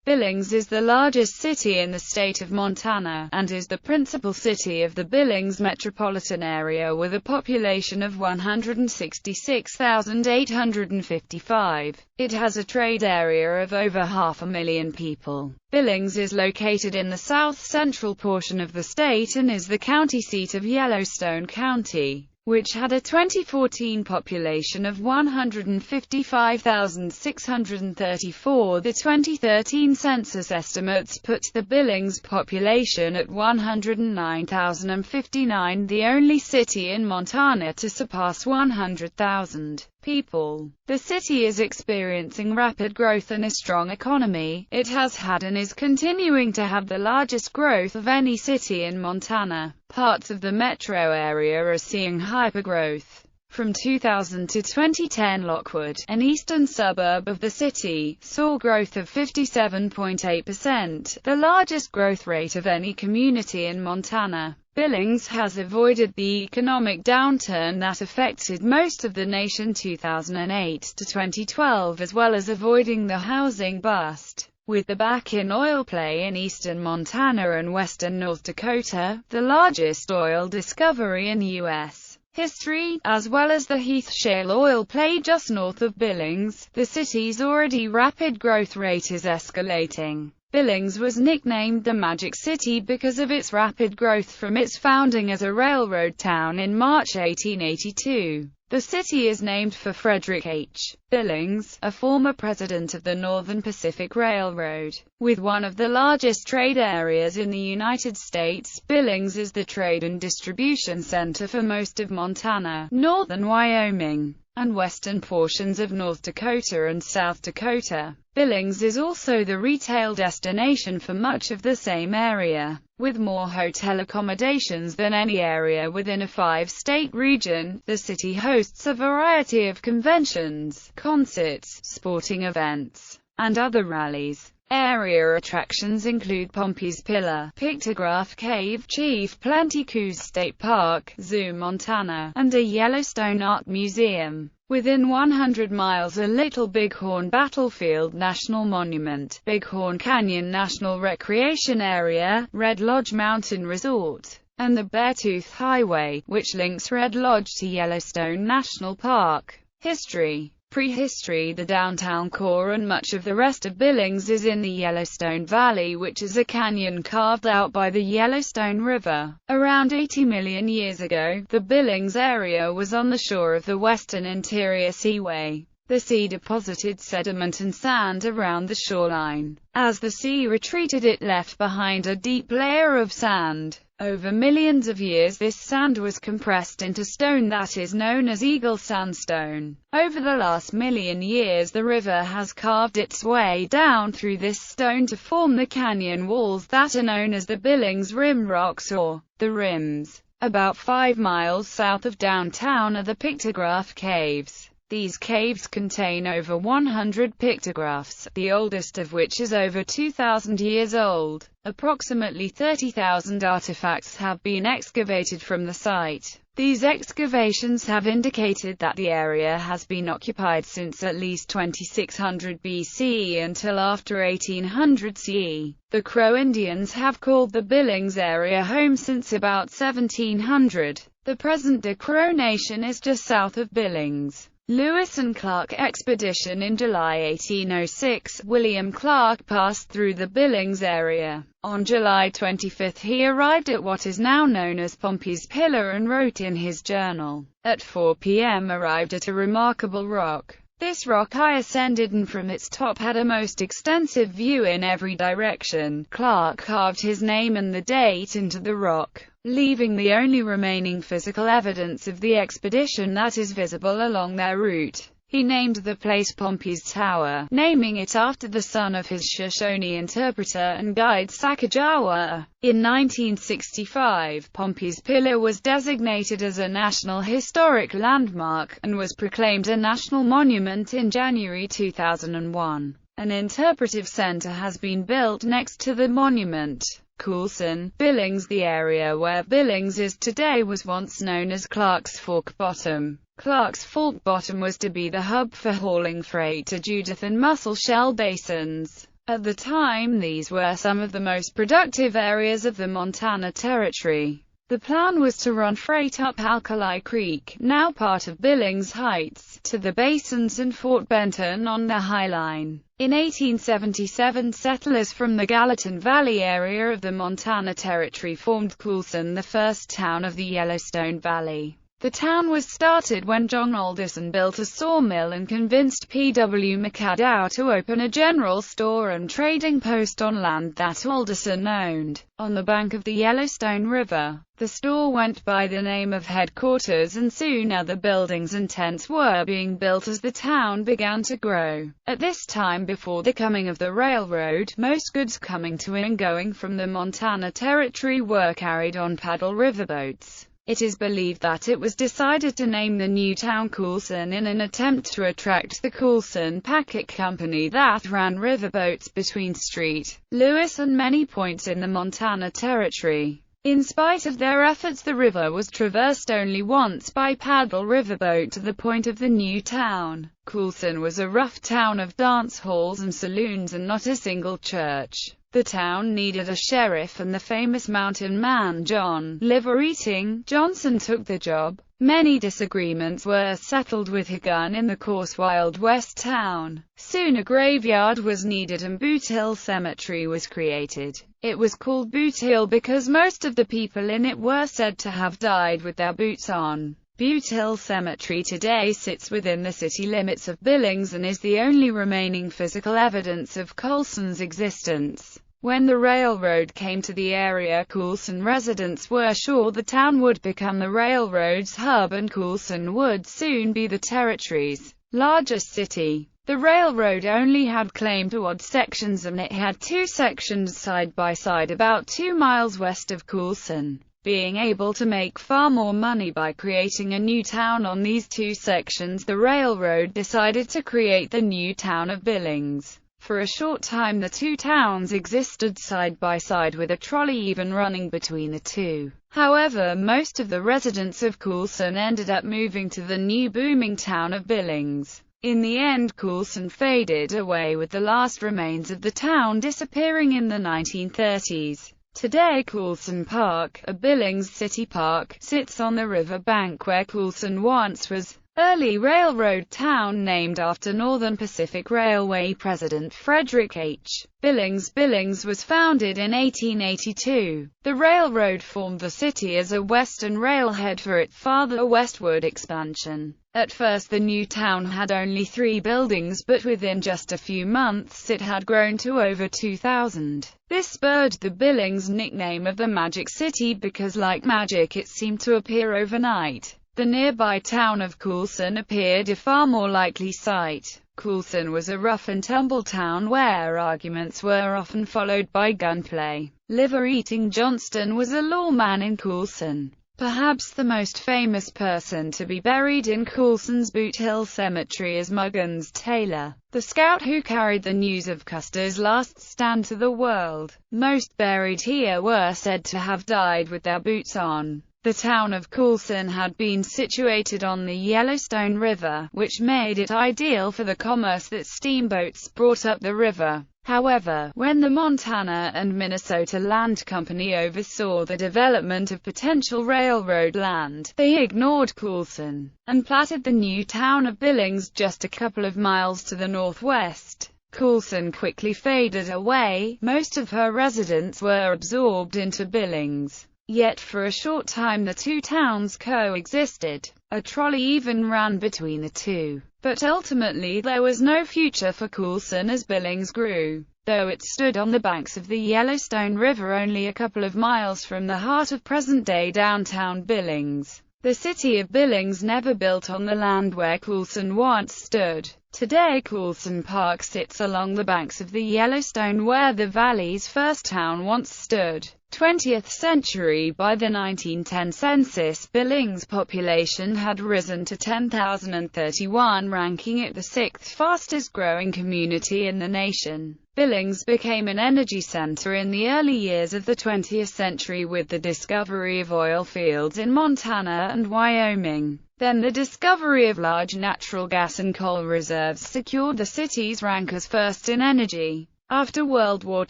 Billings is the largest city in the state of Montana, and is the principal city of the Billings metropolitan area with a population of 166,855. It has a trade area of over 500,000 people. Billings is located in the south-central portion of the state and is the county seat of Yellowstone County, which had a 2014 population of 155,634. The 2013 census estimates put the Billings population at 109,059, the only city in Montana to surpass 100,000 people. The city is experiencing rapid growth and a strong economy. It has had and is continuing to have the largest growth of any city in Montana. Parts of the metro area are seeing hypergrowth. From 2000 to 2010, Lockwood, an eastern suburb of the city, saw growth of 57.8%, the largest growth rate of any community in Montana. Billings has avoided the economic downturn that affected most of the nation 2008 to 2012, as well as avoiding the housing bust. With the back-in oil play in eastern Montana and western North Dakota, the largest oil discovery in U.S. history, as well as the Heath Shale oil play just north of Billings, the city's already rapid growth rate is escalating. Billings was nicknamed the Magic City because of its rapid growth from its founding as a railroad town in March 1882. The city is named for Frederick H. Billings, a former president of the Northern Pacific Railroad. With one of the largest trade areas in the United States, Billings is the trade and distribution center for most of Montana, northern Wyoming, and western portions of North Dakota and South Dakota. Billings is also the retail destination for much of the same area. With more hotel accommodations than any area within a 5-state region, the city hosts a variety of conventions, concerts, sporting events, and other rallies. Area attractions include Pompey's Pillar, Pictograph Cave, Chief Plenty Coups State Park, Zoo Montana, and a Yellowstone Art Museum. Within 100 miles a Little Bighorn Battlefield National Monument, Bighorn Canyon National Recreation Area, Red Lodge Mountain Resort, and the Beartooth Highway, which links Red Lodge to Yellowstone National Park. History. Prehistory. The downtown core and much of the rest of Billings is in the Yellowstone Valley, which is a canyon carved out by the Yellowstone River. Around 80 million years ago, the Billings area was on the shore of the Western Interior Seaway. The sea deposited sediment and sand around the shoreline. As the sea retreated, it left behind a deep layer of sand. Over millions of years, this sand was compressed into stone that is known as Eagle Sandstone. Over the last million years, the river has carved its way down through this stone to form the canyon walls that are known as the Billings Rim Rocks, or the Rims. About 5 miles south of downtown are the Pictograph Caves. These caves contain over 100 pictographs, the oldest of which is over 2,000 years old. Approximately 30,000 artifacts have been excavated from the site. These excavations have indicated that the area has been occupied since at least 2600 BC until after 1800 CE. The Crow Indians have called the Billings area home since about 1700. The present-day Crow Nation is just south of Billings. Lewis and Clark expedition. In July 1806, William Clark passed through the Billings area. On July 25 he arrived at what is now known as Pompey's Pillar and wrote in his journal, "At 4 p.m. arrived at a remarkable rock. This rock I ascended and from its top had a most extensive view in every direction." Clark carved his name and the date into the rock, leaving the only remaining physical evidence of the expedition that is visible along their route. He named the place Pompey's Tower, naming it after the son of his Shoshone interpreter and guide Sacagawea. In 1965, Pompey's Pillar was designated as a National Historic Landmark, and was proclaimed a national monument in January 2001. An interpretive center has been built next to the monument. Coulson, Billings. The area where Billings is today was once known as Clark's Fork Bottom. Clark's Fork Bottom was to be the hub for hauling freight to Judith and Muscle Shell basins. At the time, these were some of the most productive areas of the Montana Territory. The plan was to run freight up Alkali Creek, now part of Billings Heights, to the basins and Fort Benton on the High Line. In 1877, settlers from the Gallatin Valley area of the Montana Territory formed Coulson, the first town of the Yellowstone Valley. The town was started when John Alderson built a sawmill and convinced P.W. McAdow to open a general store and trading post on land that Alderson owned, on the bank of the Yellowstone River. The store went by the name of Headquarters, and soon other buildings and tents were being built as the town began to grow. At this time, before the coming of the railroad, most goods coming to and going from the Montana Territory were carried on paddle riverboats. It is believed that it was decided to name the new town Coulson in an attempt to attract the Coulson Packet Company that ran riverboats between St. Louis and many points in the Montana Territory. In spite of their efforts, the river was traversed only once by paddle riverboat to the point of the new town. Coulson was a rough town of dance halls and saloons and not a single church. The town needed a sheriff, and the famous mountain man John "Liver-Eating" Johnson took the job. Many disagreements were settled with a gun in the coarse Wild West town. Soon a graveyard was needed and Boot Hill Cemetery was created. It was called Boot Hill because most of the people in it were said to have died with their boots on. Boot Hill Cemetery today sits within the city limits of Billings and is the only remaining physical evidence of Coulson's existence. When the railroad came to the area, Coulson residents were sure the town would become the railroad's hub and Coulson would soon be the territory's largest city. The railroad only had claim to odd sections, and it had two sections side by side about 2 miles west of Coulson. Being able to make far more money by creating a new town on these two sections, the railroad decided to create the new town of Billings. For a short time the two towns existed side by side, with a trolley even running between the two. However, most of the residents of Coulson ended up moving to the new booming town of Billings. In the end, Coulson faded away, with the last remains of the town disappearing in the 1930s. Today, Coulson Park, a Billings city park, sits on the river bank where Coulson once was. Early railroad town named after Northern Pacific Railway President Frederick H. Billings. Billings was founded in 1882. The railroad formed the city as a western railhead for its farther westward expansion. At first the new town had only 3 buildings, but within just a few months it had grown to over 2,000. This spurred the Billings nickname of the Magic City because, like magic, it seemed to appear overnight. The nearby town of Coulson appeared a far more likely site. Coulson was a rough-and-tumble town where arguments were often followed by gunplay. Liver-Eating Johnston was a lawman in Coulson. Perhaps the most famous person to be buried in Coulson's Boot Hill Cemetery is Muggins Taylor, the scout who carried the news of Custer's last stand to the world. Most buried here were said to have died with their boots on. The town of Coulson had been situated on the Yellowstone River, which made it ideal for the commerce that steamboats brought up the river. However, when the Montana and Minnesota Land Company oversaw the development of potential railroad land, they ignored Coulson, and platted the new town of Billings just a couple of miles to the northwest. Coulson quickly faded away. Most of her residents were absorbed into Billings. Yet for a short time the two towns coexisted. A trolley even ran between the two. But ultimately there was no future for Coulson as Billings grew. Though it stood on the banks of the Yellowstone River only a couple of miles from the heart of present-day downtown Billings, the city of Billings never built on the land where Coulson once stood. Today Coulson Park sits along the banks of the Yellowstone where the valley's first town once stood. 20th century. By the 1910 census, Billings' population had risen to 10,031, ranking it the 6th fastest growing community in the nation. Billings became an energy center in the early years of the 20th century with the discovery of oil fields in Montana and Wyoming. Then the discovery of large natural gas and coal reserves secured the city's rank as first in energy. After World War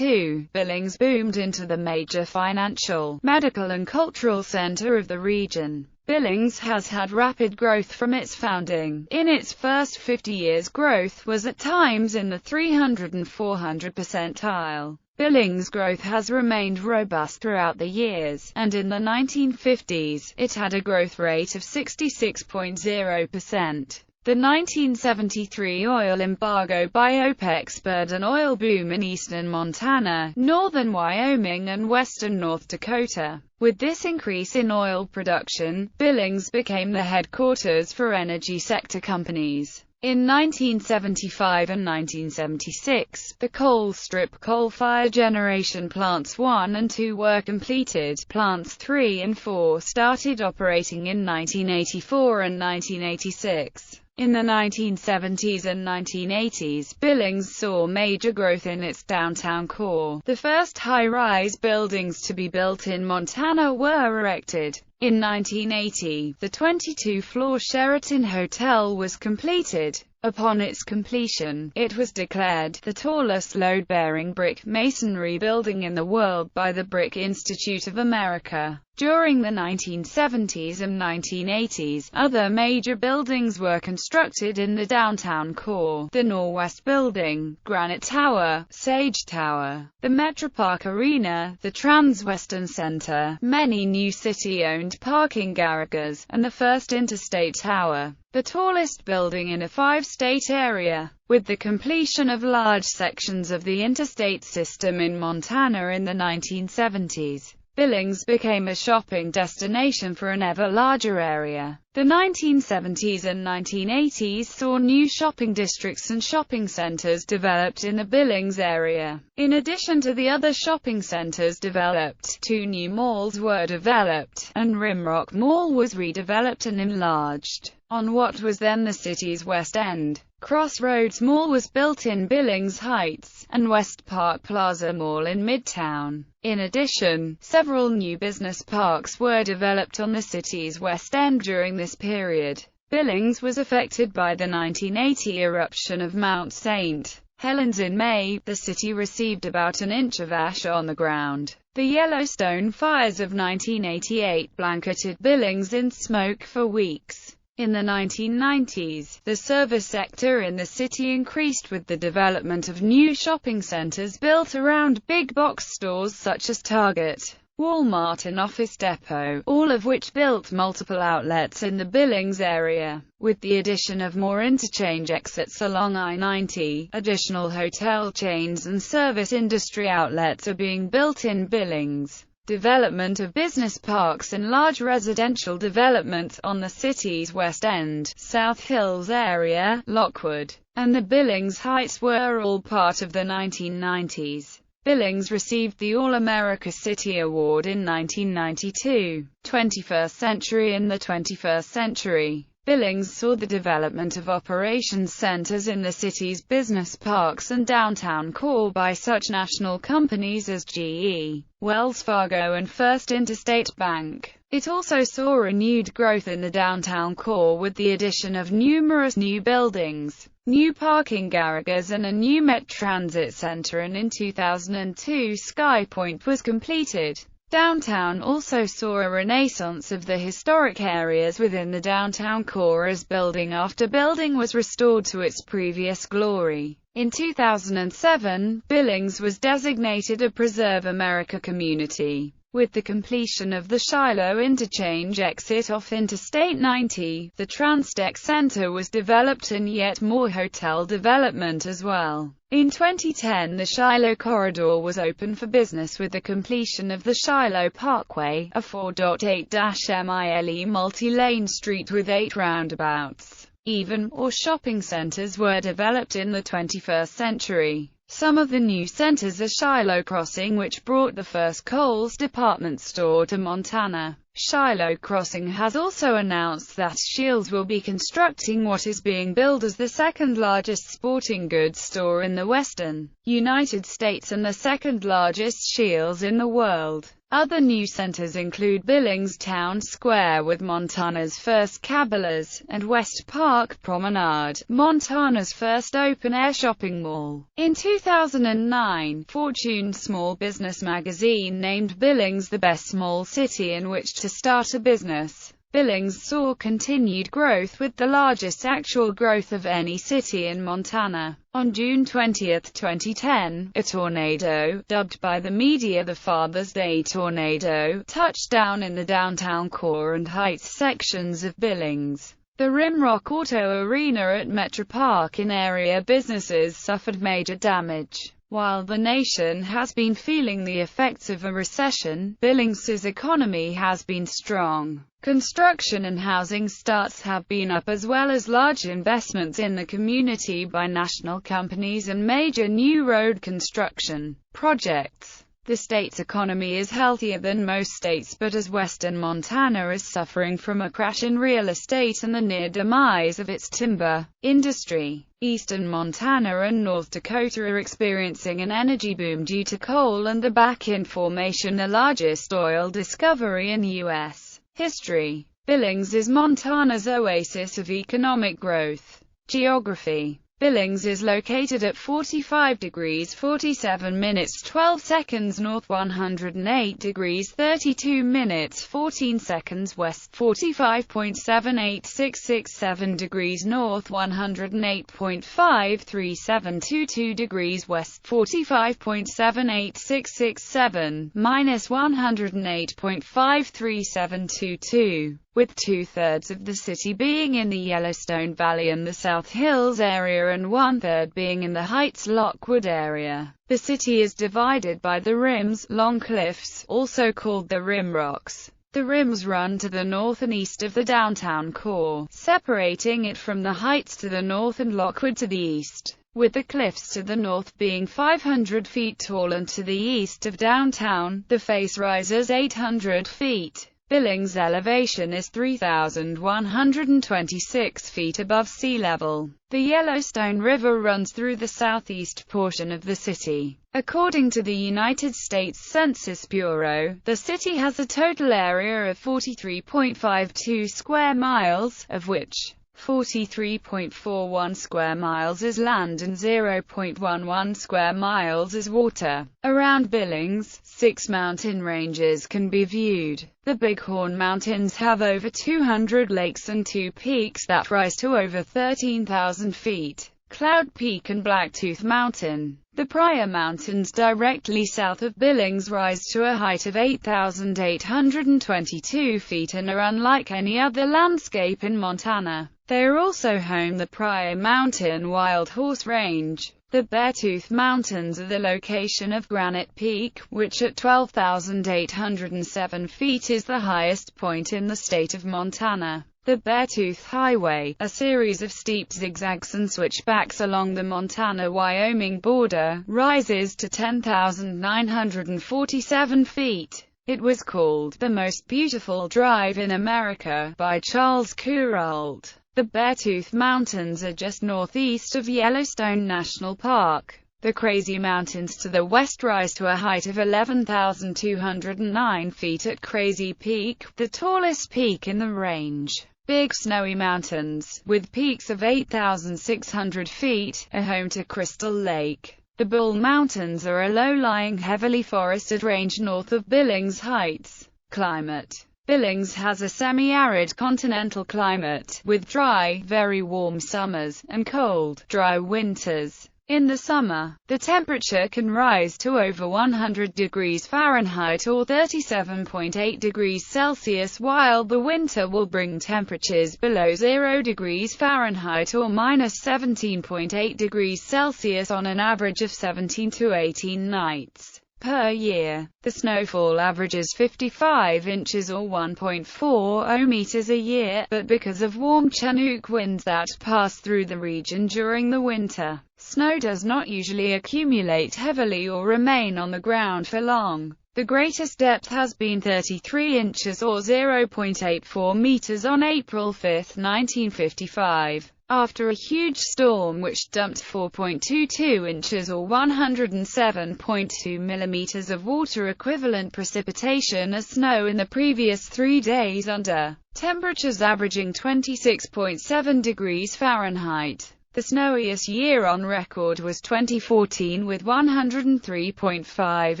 II, Billings boomed into the major financial, medical and cultural center of the region. Billings has had rapid growth from its founding. In its first 50 years, growth was at times in the 300 and 400 percentile. Billings' growth has remained robust throughout the years, and in the 1950s, it had a growth rate of 66.0%. The 1973 oil embargo by OPEC spurred an oil boom in eastern Montana, northern Wyoming and western North Dakota. With this increase in oil production, Billings became the headquarters for energy sector companies. In 1975 and 1976, the coal strip coal-fired generation plants 1 and 2 were completed. Plants 3 and 4 started operating in 1984 and 1986. In the 1970s and 1980s, Billings saw major growth in its downtown core. The first high-rise buildings to be built in Montana were erected. In 1980, the 22-floor Sheraton Hotel was completed. Upon its completion, it was declared the tallest load-bearing brick masonry building in the world by the Brick Institute of America. During the 1970s and 1980s, other major buildings were constructed in the downtown core: the Norwest Building, Granite Tower, Sage Tower, the Metropark Arena, the Transwestern Center, many new city-owned parking garages, and the first Interstate Tower, the tallest building in a 5-state area. With the completion of large sections of the interstate system in Montana in the 1970s, Billings became a shopping destination for an ever larger area. The 1970s and 1980s saw new shopping districts and shopping centers developed in the Billings area. In addition to the other shopping centers developed, 2 new malls were developed, and Rimrock Mall was redeveloped and enlarged on what was then the city's West End. Crossroads Mall was built in Billings Heights, and West Park Plaza Mall in Midtown. In addition, several new business parks were developed on the city's West End during this period. Billings was affected by the 1980 eruption of Mount St. Helens in May. The city received about an inch of ash on the ground. The Yellowstone fires of 1988 blanketed Billings in smoke for weeks. In the 1990s, the service sector in the city increased with the development of new shopping centers built around big box stores such as Target, Walmart and Office Depot, all of which built multiple outlets in the Billings area. With the addition of more interchange exits along I-90, additional hotel chains and service industry outlets are being built in Billings. Development of business parks and large residential developments on the city's West End, South Hills area, Lockwood, and the Billings Heights were all part of the 1990s. Billings received the All-America City Award in 1992. 21st century. In the 21st century, Billings saw the development of operations centers in the city's business parks and downtown core by such national companies as GE, Wells Fargo and First Interstate Bank. It also saw renewed growth in the downtown core with the addition of numerous new buildings, new parking garages and a new Met Transit center, and in 2002 Sky Point was completed. Downtown also saw a renaissance of the historic areas within the downtown core as building after building was restored to its previous glory. In 2007, Billings was designated a Preserve America community. With the completion of the Shiloh interchange exit off Interstate 90, the Transtech Center was developed and yet more hotel development as well. In 2010, the Shiloh Corridor was open for business with the completion of the Shiloh Parkway, a 4.8-mile multi-lane street with 8 roundabouts. Even more shopping centers were developed in the 21st century. Some of the new centers are Shiloh Crossing, which brought the first Kohl's department store to Montana. Shiloh Crossing has also announced that Scheels will be constructing what is being billed as the second-largest sporting goods store in the western United States and the second-largest Scheels in the world. Other new centers include Billings Town Square with Montana's first Cabela's, and West Park Promenade, Montana's first open-air shopping mall. In 2009, Fortune Small Business magazine named Billings the best small city in which to start a business. Billings saw continued growth with the largest actual growth of any city in Montana. On June 20, 2010, a tornado, dubbed by the media the Father's Day tornado, touched down in the downtown core and heights sections of Billings. The Rimrock Auto Arena at Metro Park in area businesses suffered major damage. While the nation has been feeling the effects of a recession, Billings's economy has been strong. Construction and housing starts have been up as well as large investments in the community by national companies and major new road construction projects. The state's economy is healthier than most states, but as western Montana is suffering from a crash in real estate and the near demise of its timber industry, eastern Montana and North Dakota are experiencing an energy boom due to coal and the Bakken Formation, the largest oil discovery in U.S. history. Billings is Montana's oasis of economic growth. Geography. Billings is located at 45 degrees 47 minutes 12 seconds north, 108 degrees 32 minutes 14 seconds west, 45.78667 degrees north, 108.53722 degrees west, 45.78667 minus 108.53722. With two-thirds of the city being in the Yellowstone Valley and the South Hills area and one-third being in the Heights-Lockwood area. The city is divided by the Rims, long cliffs, also called the Rim Rocks. The rims run to the north and east of the downtown core, separating it from the Heights to the north and Lockwood to the east, with the cliffs to the north being 500 feet tall and to the east of downtown, the face rises 800 feet. Billings' elevation is 3,126 feet above sea level. The Yellowstone River runs through the southeast portion of the city. According to the United States Census Bureau, the city has a total area of 43.52 square miles, of which 43.41 square miles is land and 0.11 square miles is water. Around Billings, 6 mountain ranges can be viewed. The Bighorn Mountains have over 200 lakes and 2 peaks that rise to over 13,000 feet. Cloud Peak and Blacktooth Mountain. The Pryor Mountains directly south of Billings rise to a height of 8,822 feet and are unlike any other landscape in Montana. They are also home to the Pryor Mountain Wild Horse Range. The Beartooth Mountains are the location of Granite Peak, which at 12,807 feet is the highest point in the state of Montana. The Beartooth Highway, a series of steep zigzags and switchbacks along the Montana-Wyoming border, rises to 10,947 feet. It was called the most beautiful drive in America by Charles Kuralt. The Beartooth Mountains are just northeast of Yellowstone National Park. The Crazy Mountains to the west rise to a height of 11,209 feet at Crazy Peak, the tallest peak in the range. Big Snowy Mountains, with peaks of 8,600 feet, are home to Crystal Lake. The Bull Mountains are a low-lying, heavily forested range north of Billings Heights. Climate. Billings has a semi-arid continental climate, with dry, very warm summers, and cold, dry winters. In the summer, the temperature can rise to over 100 degrees Fahrenheit or 37.8 degrees Celsius, while the winter will bring temperatures below 0 degrees Fahrenheit or minus 17.8 degrees Celsius on an average of 17 to 18 nights per year. The snowfall averages 55 inches or 1.40 meters a year, but because of warm Chinook winds that pass through the region during the winter, snow does not usually accumulate heavily or remain on the ground for long. The greatest depth has been 33 inches or 0.84 meters on April 5, 1955, after a huge storm which dumped 4.22 inches or 107.2 millimeters of water-equivalent precipitation as snow in the previous 3 days under temperatures averaging 26.7 degrees Fahrenheit. The snowiest year on record was 2014 with 103.5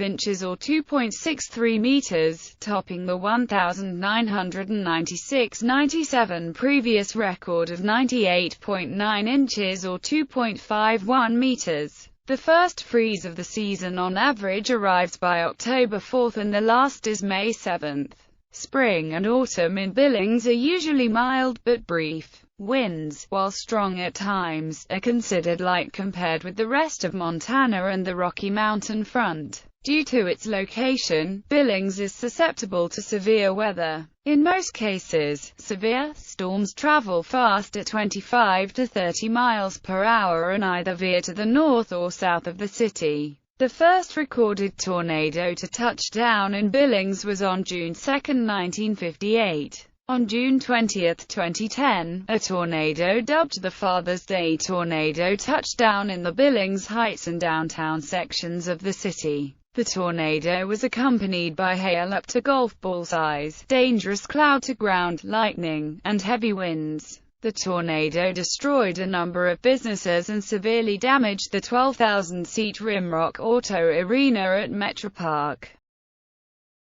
inches or 2.63 meters, topping the 1,996-97 previous record of 98.9 inches or 2.51 meters. The first freeze of the season on average arrives by October 4 and the last is May 7. Spring and autumn in Billings are usually mild but brief. Winds, while strong at times, are considered light compared with the rest of Montana and the Rocky Mountain front. Due to its location, Billings is susceptible to severe weather. In most cases, severe storms travel fast at 25 to 30 miles per hour and either veer to the north or south of the city. The first recorded tornado to touch down in Billings was on June 2, 1958. On June 20, 2010, a tornado dubbed the Father's Day tornado touched down in the Billings Heights and downtown sections of the city. The tornado was accompanied by hail up to golf ball size, dangerous cloud-to-ground lightning, and heavy winds. The tornado destroyed a number of businesses and severely damaged the 12,000-seat Rimrock Auto Arena at Metro Park.